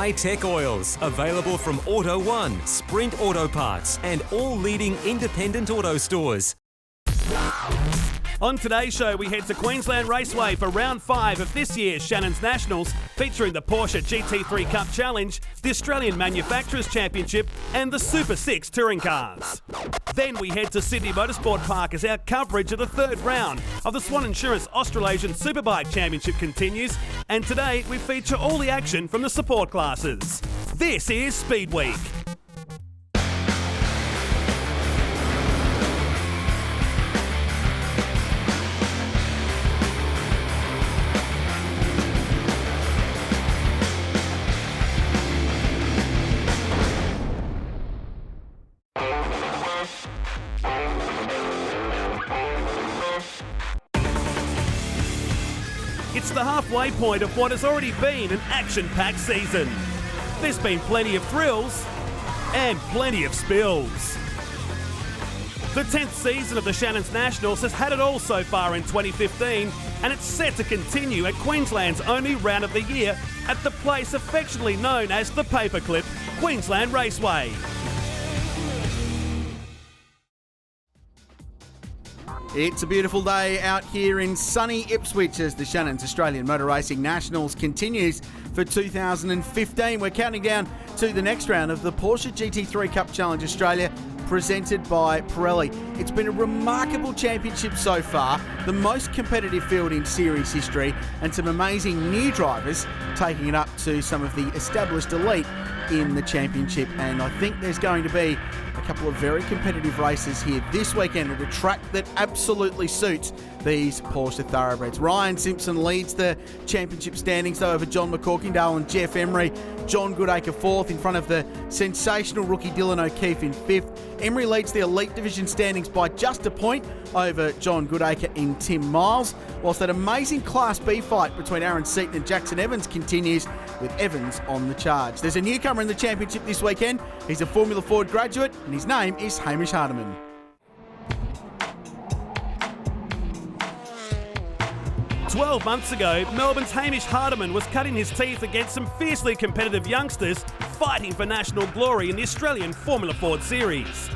high-tech oils. Available from Auto One, Sprint Auto Parts and all leading independent auto stores. On today's show, we head to Queensland Raceway for round 5 of this year's Shannon's Nationals, featuring the Porsche GT3 Cup Challenge, the Australian Manufacturers Championship and the Super 6 touring cars. Then we head to Sydney Motorsport Park as our coverage of the third round of the Swan Insurance Australasian Superbike Championship continues, and today we feature all the action from the support classes. This is Speed Week. It's the halfway point of what has already been an action-packed season. There's been plenty of thrills and plenty of spills. The 10th season of the Shannon's Nationals has had it all so far in 2015, and it's set to continue at Queensland's only round of the year at the place affectionately known as the Paperclip, Queensland Raceway. It's a beautiful day out here in sunny Ipswich as the Shannon's Australian Motor Racing Nationals continues for 2015. We're counting down to the next round of the Porsche GT3 Cup Challenge Australia, presented by Pirelli. It's been a remarkable championship so far, the most competitive field in series history, and some amazing new drivers taking it up to some of the established elite in the championship. And I think there's going to be a couple of very competitive races here this weekend at a track that absolutely suits these Porsche thoroughbreds. Ryan Simpson leads the championship standings though over John McCorkindale and Jeff Emery. John Goodacre fourth in front of the sensational rookie Dylan O'Keefe in fifth. Emery leads the elite division standings by just a point over John Goodacre in Tim Miles, whilst that amazing Class B fight between Aaron Seaton and Jackson Evans continues, with Evans on the charge. There's a newcomer in the championship this weekend. He's a Formula Ford graduate and his name is Hamish Hardiman. "12 months ago, Melbourne's Hamish Hardiman was cutting his teeth against some fiercely competitive youngsters fighting for national glory in the Australian Formula Ford Series.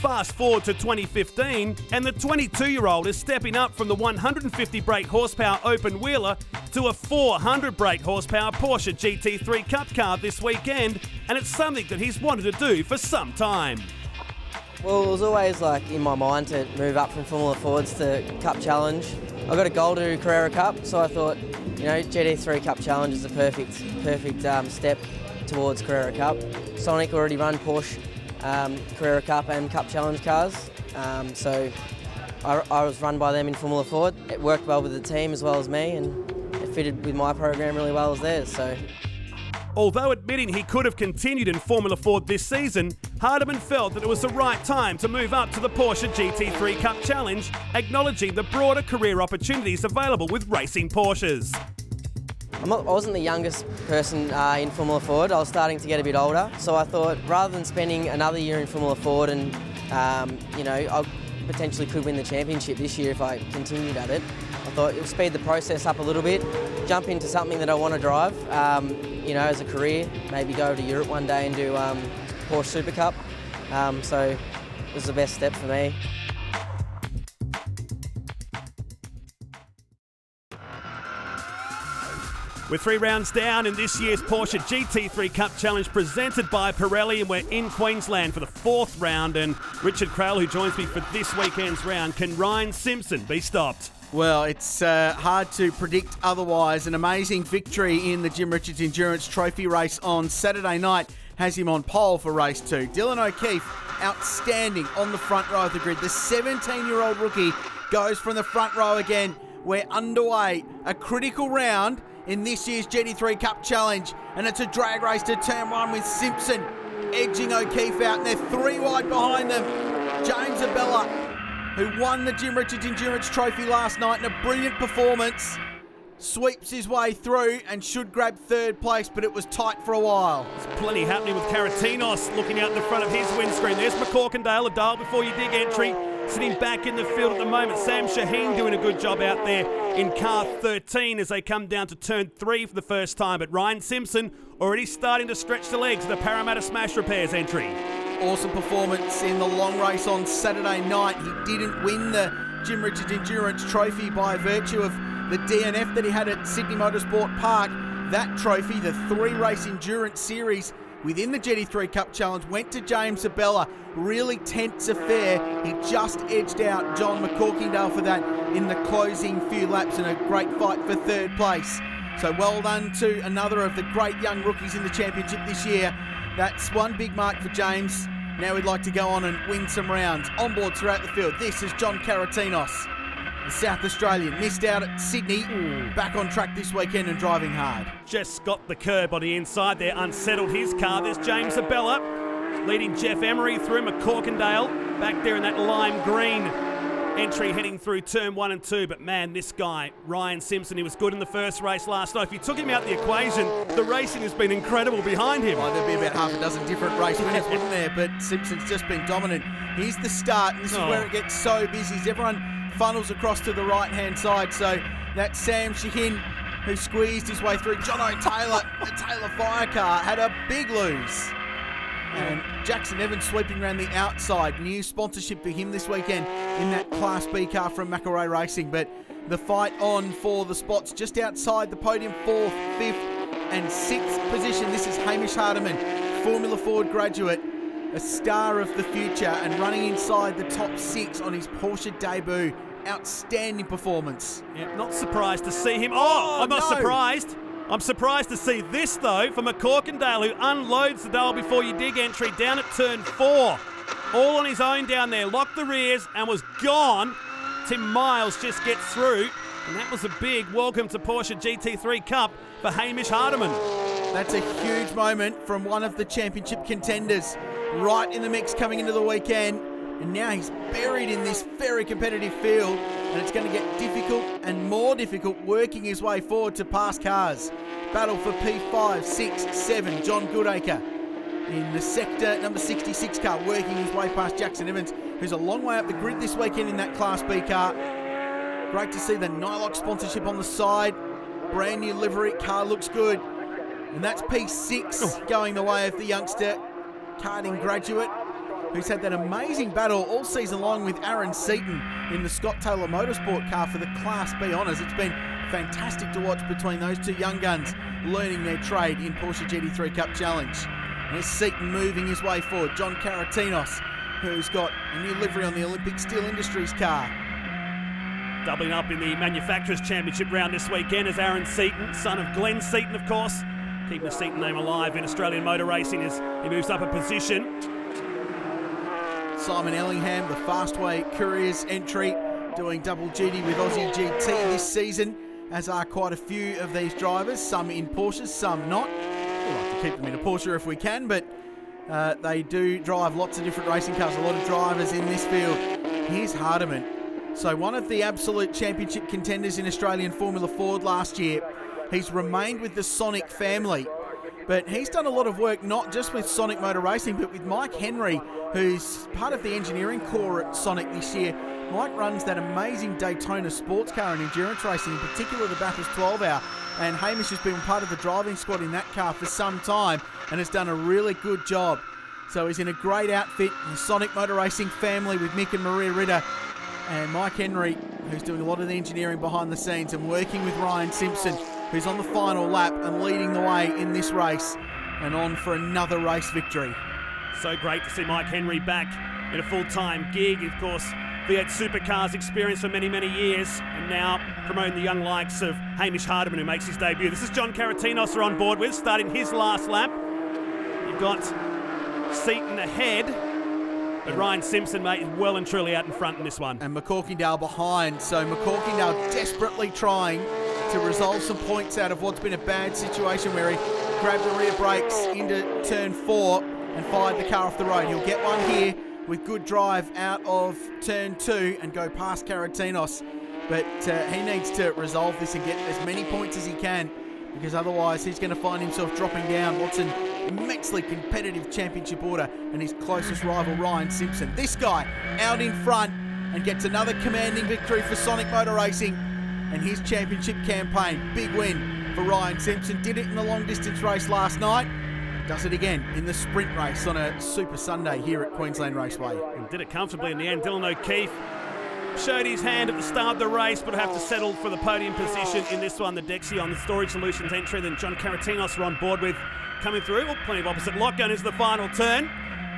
Fast forward to 2015, and the 22-year-old is stepping up from the 150 brake horsepower open wheeler to a 400 brake horsepower Porsche GT3 Cup car this weekend, and it's something that he's wanted to do for some time. Well, it was always in my mind to move up from Formula Fords to Cup Challenge. I got a goal to do Carrera Cup, so I thought, GT3 Cup Challenge is the perfect step towards Carrera Cup. Sonic already run Porsche Carrera Cup and Cup Challenge cars, so I was run by them in Formula Ford. It worked well with the team as well as me, and it fitted with my program really well as theirs. So. Although admitting he could have continued in Formula Ford this season, Hardiman felt that it was the right time to move up to the Porsche GT3 Cup Challenge, acknowledging the broader career opportunities available with racing Porsches. I wasn't the youngest person in Formula Ford. I was starting to get a bit older, so I thought rather than spending another year in Formula Ford and, I potentially could win the championship this year if I continued at it, I thought it would speed the process up a little bit, jump into something that I want to drive, as a career, maybe go to Europe one day and do Porsche Super Cup. So it was the best step for me. We're 3 rounds down in this year's Porsche GT3 Cup Challenge presented by Pirelli, and we're in Queensland for the 4th round. And Richard Craill, who joins me for this weekend's round, can Ryan Simpson be stopped? Well, it's hard to predict otherwise. An amazing victory in the Jim Richards Endurance Trophy race on Saturday night has him on pole for race 2. Dylan O'Keefe, outstanding on the front row of the grid. The 17-year-old rookie goes from the front row again. We're underway, a critical round in this year's GT3 Cup Challenge, and it's a drag race to turn 1 with Simpson edging O'Keefe out, and they're 3 wide behind them. James Abella, who won the Jim Richards Endurance Trophy last night in a brilliant performance, sweeps his way through and should grab 3rd place, but it was tight for a while. There's plenty happening with Karatinos looking out in the front of his windscreen. There's McCorkindale, a dial before you dig entry. Sitting back in the field at the moment, Sam Shaheen doing a good job out there in car 13 as they come down to turn 3 for the first time. But Ryan Simpson already starting to stretch the legs of the Parramatta Smash Repairs entry. Awesome performance in the long race on Saturday night. He didn't win the Jim Richards Endurance Trophy by virtue of the DNF that he had at Sydney Motorsport Park. That trophy, the 3-race endurance series within the GT3 Cup Challenge, went to James Sabella. Really tense affair. He just edged out John McCorkindale for that in the closing few laps, and a great fight for third place. So well done to another of the great young rookies in the championship this year. That's one big mark for James. Now we'd like to go on and win some rounds. Onboard throughout the field. This is John Karatinos, the South Australian. Missed out at Sydney. Back on track this weekend and driving hard. Just got the curb on the inside there, unsettled his car. There's James Abella leading Jeff Emery through McCorkindale. Back there in that lime green entry heading through turn 1 and 2. But man, this guy, Ryan Simpson, he was good in the first race last night. If you took him out the equation, the racing has been incredible behind him. Oh, there'd be about half a dozen different race winners, wouldn't there? But Simpson's just been dominant. Here's the start, and this is where it gets so busy. Everyone funnels across to the right-hand side. So that's Sam Shaheen, who squeezed his way through. John O'Taylor, the Taylor Fire car, had a big lose. And Jackson Evans sweeping around the outside. New sponsorship for him this weekend in that Class B car from McElroy Racing. But the fight on for the spots just outside the podium, 4th, 5th and 6th position. This is Hamish Hardiman, Formula Ford graduate, a star of the future, and running inside the top 6 on his Porsche debut. Outstanding performance. Yeah, not surprised to see him. I'm not surprised. I'm surprised to see this, though, for McCorkindale, who unloads the Dale Before You Dig entry down at turn 4. All on his own down there, locked the rears and was gone. Tim Miles just gets through, and that was a big welcome to Porsche GT3 Cup for Hamish Hardiman. That's a huge moment from one of the championship contenders, right in the mix coming into the weekend. And now he's buried in this very competitive field, and it's going to get difficult and more difficult working his way forward to pass cars. Battle for P5, 6, 7. John Goodacre in the sector number 66 car, working his way past Jackson Evans, who's a long way up the grid this weekend in that Class B car. Great to see the Nylock sponsorship on the side. Brand new livery, car looks good. And that's P6 going the way of the youngster, karting graduate, who's had that amazing battle all season long with Aaron Seaton in the Scott Taylor Motorsport car for the Class B honours. It's been fantastic to watch between those two young guns learning their trade in Porsche GT3 Cup Challenge. And there's Seaton moving his way forward. John Karatinos, who's got a new livery on the Olympic Steel Industries car. Doubling up in the Manufacturers' Championship round this weekend is Aaron Seaton, son of Glenn Seaton, of course. Keeping the Seaton name alive in Australian motor racing as he moves up a position. Simon Ellingham, the Fastway Couriers entry, doing double duty with Aussie GT this season, as are quite a few of these drivers, some in Porsches, some not. We like to keep them in a Porsche if we can, but they do drive lots of different racing cars, a lot of drivers in this field. Here's Hardiman. So one of the absolute championship contenders in Australian Formula Ford last year. He's remained with the Sonic family, but he's done a lot of work not just with Sonic Motor Racing, but with Mike Henry, who's part of the engineering core at Sonic this year. Mike runs that amazing Daytona sports car and endurance racing, in particular the Bathurst 12 Hour, and Hamish has been part of the driving squad in that car for some time and has done a really good job. So he's in a great outfit in the Sonic Motor Racing family with Mick and Maria Ritter, and Mike Henry, who's doing a lot of the engineering behind the scenes, and working with Ryan Simpson, who's on the final lap and leading the way in this race and on for another race victory. So great to see Mike Henry back in a full-time gig. Of course, V8 Supercars experience for many, many years, and now promoting the young likes of Hamish Hardiman, who makes his debut. This is John Karatinos we're on board with, starting his last lap. You've got Seaton ahead, but Ryan Simpson, mate, is well and truly out in front in this one. And McCorkindale behind, so McCorkindale desperately trying to resolve some points out of what's been a bad situation where he grabbed the rear brakes into turn 4 and fired the car off the road. He'll get one here with good drive out of turn 2 and go past Karatinos. But he needs to resolve this and get as many points as he can, because otherwise he's going to find himself dropping down what's an immensely competitive championship order and his closest rival, Ryan Simpson. This guy out in front, and gets another commanding victory for Sonic Motor Racing and his championship campaign. Big win for Ryan Simpson. Did it in the long distance race last night. Does it again in the sprint race on a Super Sunday here at Queensland Raceway. And did it comfortably in the end. Dylan O'Keefe showed his hand at the start of the race, but have to settle for the podium position in this one. The Dexion, the Storage Solutions entry, then John Caratinos are on board with coming through. Well, plenty of opposite lock going into the final turn.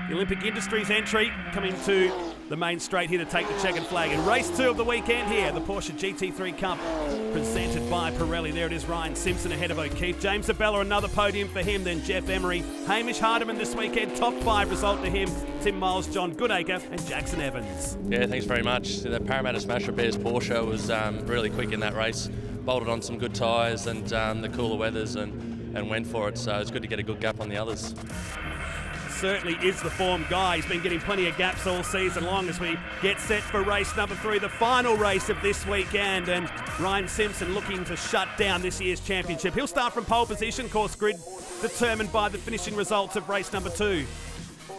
The Olympic Industries entry coming to the main straight here to take the checkered flag. And race 2 of the weekend here, the Porsche GT3 Cup presented by Pirelli. There it is, Ryan Simpson ahead of O'Keefe. James Abella, another podium for him, then Jeff Emery. Hamish Hardiman this weekend, top 5 result to him. Tim Miles, John Goodacre and Jackson Evans. Yeah, thanks very much. The Parramatta Smasher Bears Porsche was really quick in that race. Bolted on some good tyres and the cooler weathers and went for it. So it's good to get a good gap on the others. Certainly is the form guy. He's been getting plenty of gaps all season long as we get set for race number 3, the final race of this weekend. And Ryan Simpson looking to shut down this year's championship. He'll start from pole position, course grid determined by the finishing results of race number 2.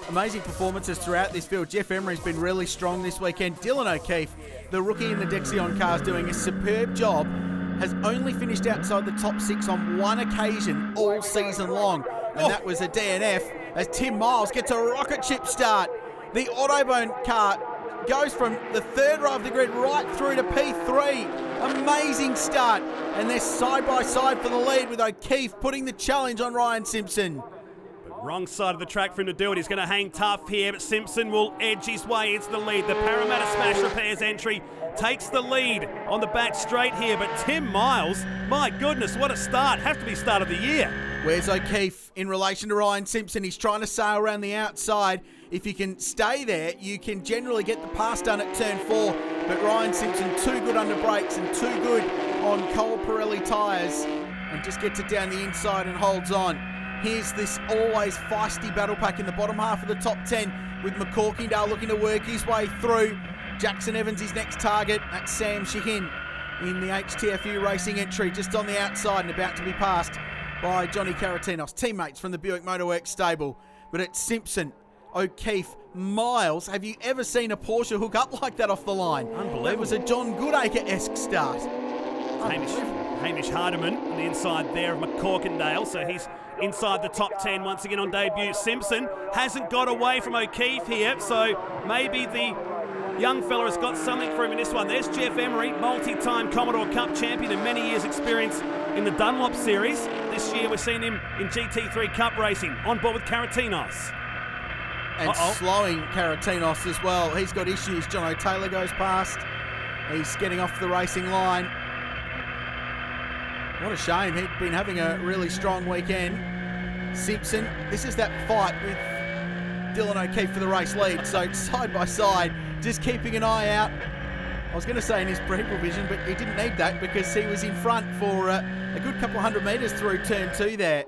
Amazing performances throughout this field. Jeff Emery's been really strong this weekend. Dylan O'Keefe, the rookie in the Dexion cars, doing a superb job. Has only finished outside the top 6 on one occasion all season long, and that was a DNF, as Tim Miles gets a rocket ship start. The Autobone car goes from the 3rd row of the grid right through to P3. Amazing start, and they're side by side for the lead, with O'Keefe putting the challenge on Ryan Simpson. Wrong side of the track for him to do it. He's going to hang tough here, but Simpson will edge his way into the lead. The Parramatta Smash Repairs entry takes the lead on the back straight here, but Tim Miles, my goodness, what a start. Have to be start of the year. Where's O'Keefe in relation to Ryan Simpson? He's trying to sail around the outside. If you can stay there, you can generally get the pass done at turn 4, but Ryan Simpson too good under brakes and too good on Cole Pirelli tyres, and just gets it down the inside and holds on. Here's this always feisty battle pack in the bottom half of the top 10, with McCorkindale looking to work his way through. Jackson Evans, his next target. That's Sam Shahin in the HTFU Racing entry, just on the outside and about to be passed by Johnny Caratinos, teammates from the Buick Motorworks stable. But it's Simpson, O'Keefe, Miles. Have you ever seen a Porsche hook up like that off the line? Unbelievable. That was a John Goodacre-esque start. Hamish Hardiman on the inside there of McCorkindale, so he's inside the top 10 once again on debut. Simpson hasn't got away from O'Keefe here, so maybe the young fella has got something for him in this one. There's Jeff Emery, multi-time Commodore Cup champion and many years experience in the Dunlop Series. This year we're seeing him in GT3 Cup racing, on board with Caratinos. And slowing Caratinos as well. He's got issues. John O'Taylor goes past. He's getting off the racing line. What a shame. He'd been having a really strong weekend. Simpson, this is that fight with Dylan O'Keefe for the race lead. So side by side, just keeping an eye out. I was going to say in his peripheral vision, but he didn't need that because he was in front for a good couple hundred metres through turn 2 there.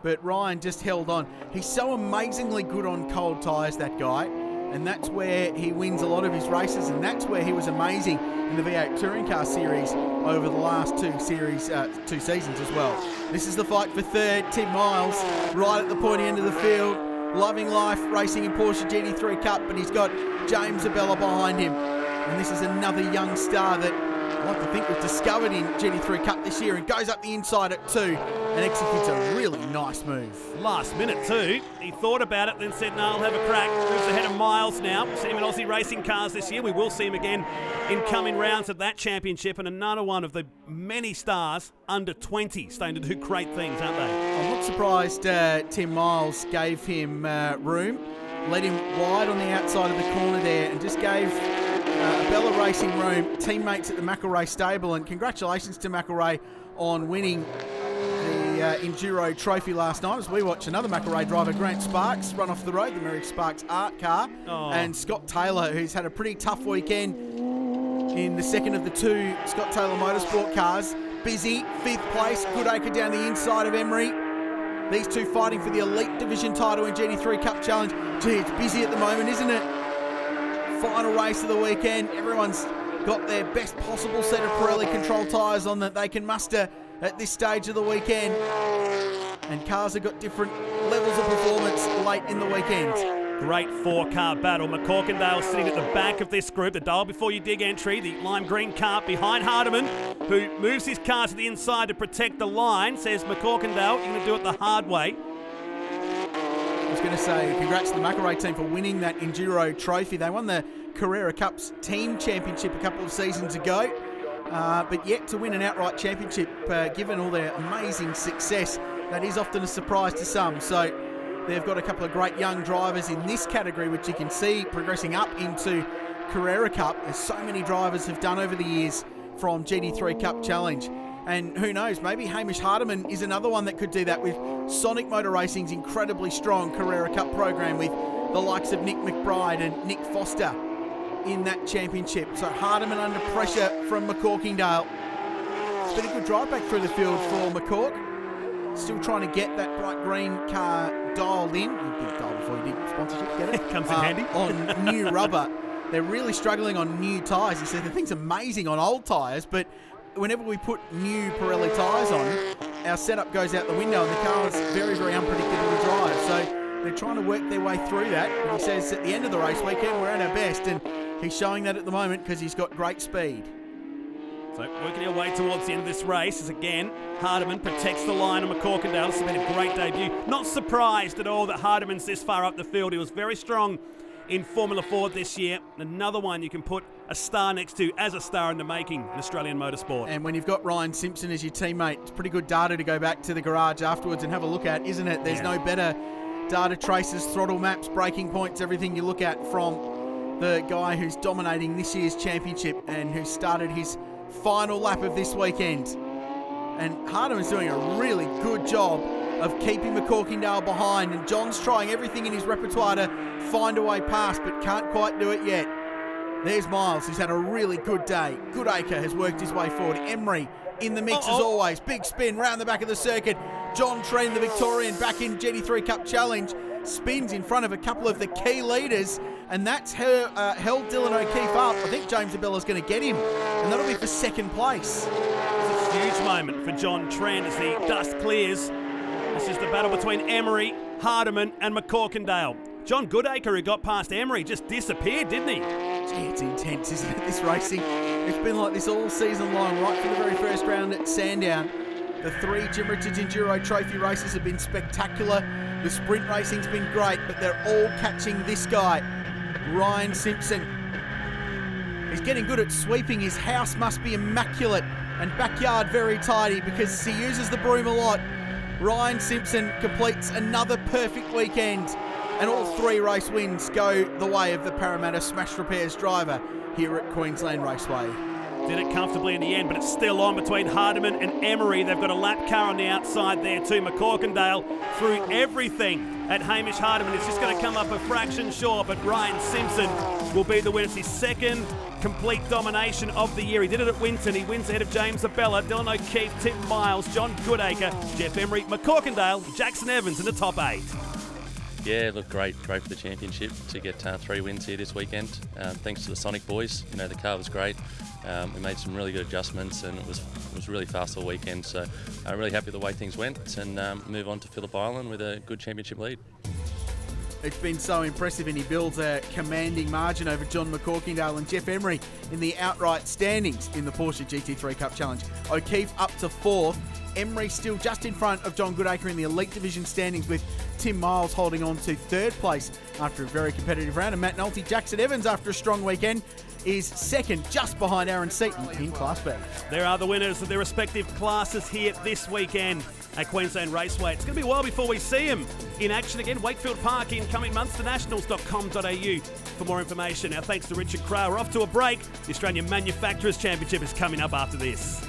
But Ryan just held on. He's so amazingly good on cold tyres, that guy. And that's where he wins a lot of his races, and that's where he was amazing in the V8 Touring Car Series over the last 2 seasons as well. This is the fight for 3rd. Tim Miles right at the pointy end of the field. Loving life, racing in Porsche GT3 Cup, but he's got James Abella behind him. And this is another young star that I like to think we've discovered in GT3 Cup this year, and goes up the inside at 2 and executes a really nice move. Last minute too. He thought about it, then said, no, I'll have a crack. Moves ahead of Miles now. We've seen him in Aussie racing cars this year. We will see him again in coming rounds of that championship, and another one of the many stars under 20 starting to do great things, aren't they? I'm not surprised Tim Miles gave him room, led him wide on the outside of the corner there, and just gave Abella Racing room. Teammates at the McElrea stable, and congratulations to McElrea on winning the Enduro Trophy last night, as we watch another McElrea driver, Grant Sparks, run off the road, the Merrick Sparks art car. And Scott Taylor, who's had a pretty tough weekend in the second of the 2 Scott Taylor Motorsport cars. Busy, 5th place, Goodacre down the inside of Emery. These 2 fighting for the Elite Division title in GT3 Cup Challenge. Gee, it's busy at the moment, isn't it? Final race of the weekend. Everyone's got their best possible set of Pirelli control tyres on that they can muster at this stage of the weekend. And cars have got different levels of performance late in the weekend. Great four-car battle. McCorkindale sitting at the back of this group. The dial before you dig entry. The lime green car behind Hardiman, who moves his car to the inside to protect the line. Says McCorkindale, you're going to do it the hard way. I was going to say congrats to the McElroy team for winning that Enduro trophy. They won the Carrera Cup's team championship a couple of seasons ago, but yet to win an outright championship, given all their amazing success, that is often a surprise to some. So they've got a couple of great young drivers in this category, which you can see progressing up into Carrera Cup, as so many drivers have done over the years from GT3 Cup Challenge. And who knows, maybe Hamish Hardiman is another one that could do that with Sonic Motor Racing's incredibly strong Carrera Cup program, with the likes of Nick McBride and Nick Foster in that championship. So Hardiman under pressure from McCorkindale. It's been a good drive back through the field for McCork. Still trying to get that bright green car dialed in. You did dial before you did sponsorship, get it? Comes in handy. On new rubber. They're really struggling on new tyres. He said the thing's amazing on old tyres, but whenever we put new Pirelli tyres on, our setup goes out the window and the car is very, very unpredictable to drive. So they're trying to work their way through that. But he says at the end of the race weekend, we're at our best, and he's showing that at the moment because he's got great speed. So working our way towards the end of this race as again Hardiman protects the line of McCorkindale. This has been a great debut. Not surprised at all that Hardiman's this far up the field. He was very strong in Formula Ford this year. Another one you can put a star next to as a star in the making in Australian motorsport. And when you've got Ryan Simpson as your teammate, it's pretty good data to go back to the garage afterwards and have a look at, isn't it? There's no better data traces, throttle maps, braking points, everything you look at from the guy who's dominating this year's championship and who started his final lap of this weekend. And Hardiman's doing a really good job of keeping McCorkindale behind, and John's trying everything in his repertoire to find a way past but can't quite do it yet. There's Miles, who's had a really good day. Goodacre has worked his way forward. Emery in the mix as always. Big spin round the back of the circuit. John Trent, the Victorian, back in GT3 Cup Challenge, spins in front of a couple of the key leaders, and that's held Dylan O'Keefe up. I think James Abella's going to get him, and that'll be for second place. It's a huge moment for John Trent as the dust clears. This is the battle between Emery, Hardiman and McCorkindale. John Goodacre, who got past Emery, just disappeared, didn't he? Gee, it's intense, isn't it, this racing? It's been like this all season long, right from the very first round at Sandown. The 3 Jim Richards Enduro Trophy races have been spectacular. The sprint racing's been great, but they're all catching this guy, Ryan Simpson. He's getting good at sweeping. His house must be immaculate and backyard very tidy because he uses the broom a lot. Ryan Simpson completes another perfect weekend, and all 3 race wins go the way of the Parramatta Smash Repairs driver here at Queensland Raceway. Did it comfortably in the end, but it's still on between Hardiman and Emery. They've got a lap car on the outside there too. McCorkindale threw everything at Hamish Hardiman. It's just going to come up a fraction short, but Ryan Simpson will be the winner. It's his second complete domination of the year. He did it at Winton. He wins ahead of James Abella, Dylan O'Keefe, Tim Miles, John Goodacre, Jeff Emery, McCorkindale, Jackson Evans in the top 8. Yeah, look, great for the championship to get 3 wins here this weekend. Thanks to the Sonic boys. You know, the car was great. We made some really good adjustments, and it was really fast all weekend. So I'm really happy with the way things went, and move on to Phillip Island with a good championship lead. It's been so impressive, and he builds a commanding margin over John McCorkindale and Jeff Emery in the outright standings in the Porsche GT3 Cup Challenge. O'Keefe up to 4th. Emery still just in front of John Goodacre in the Elite Division standings, with Tim Miles holding on to 3rd place after a very competitive round. And Matt Nolte, Jackson Evans, after a strong weekend, is 2nd, just behind Aaron Seaton in Class B. There are the winners of their respective classes here this weekend at Queensland Raceway. It's going to be a while before we see them in action again. Wakefield Park in coming months. Nationals.com.au for more information. Our thanks to Richard Crowe. We're off to a break. The Australian Manufacturers Championship is coming up after this.